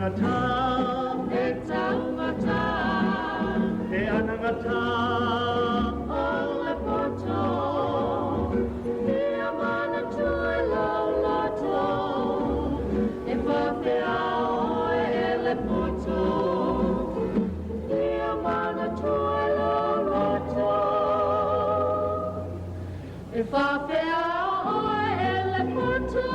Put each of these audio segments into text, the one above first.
anangata e taumata e anangata o le poto e amana tui laulato e whawhiao e le poto e amana tui laulato e whawhiao e le poto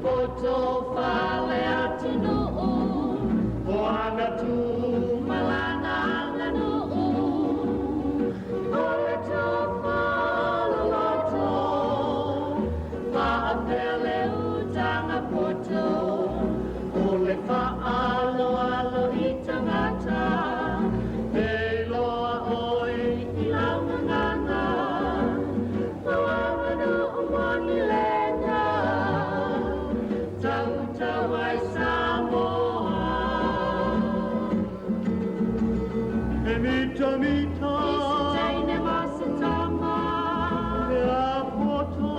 Poto fale atinu o anatu malana nganu ole to fale loto fa apele utanga poto ole fa alo alo itangata e loa oi ilaunganga Mawamanu umoni lena Tawai Samoa e mita mita Isitaine masitama e apoto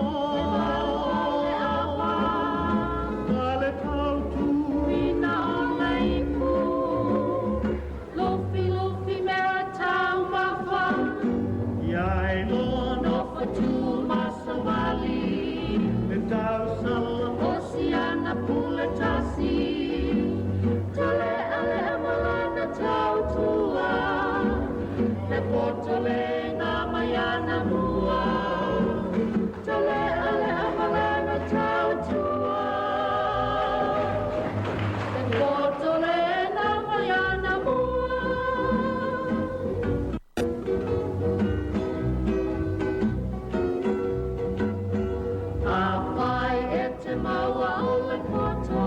E apa ale tautu Pina ona ipu Lofi lofi mera tau mafa iai loa Nofa tu masawali e tau sala Oceana puletasi Tale ale amalana tau tua Le poto le ngā maiana mua Tale ale amalana tau tua Le poto le ngā maiana mua Awhai e te maua o le poto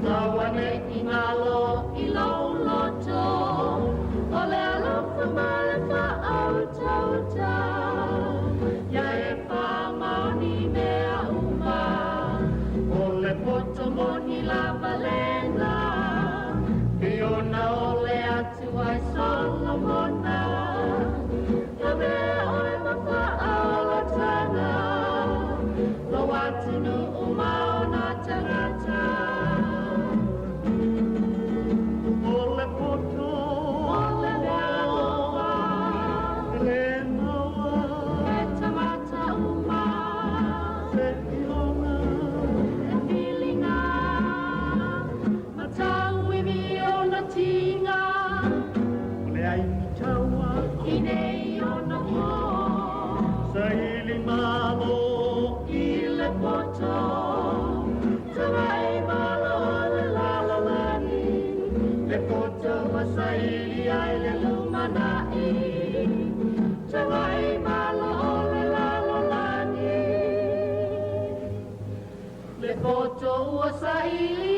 Lawane i ngalo i lau loto O le alofa male wha au tauta Ia e wha maoni mea uma O le poto moni lava lena Fiona o le atu ai Solomona Ia mea oe ma wha au la tana Lo atinu umao na tangata ole poto Ole lealoa le noa E tamata uma se iona E whilinga Matau i mi o na tinga le ai ni taua I nei o na mo sa ili malo I le poto Tawai malo o le lalalani Le poto masaili ai le lumanai Tawai malo o le lalalani Le poto ua saili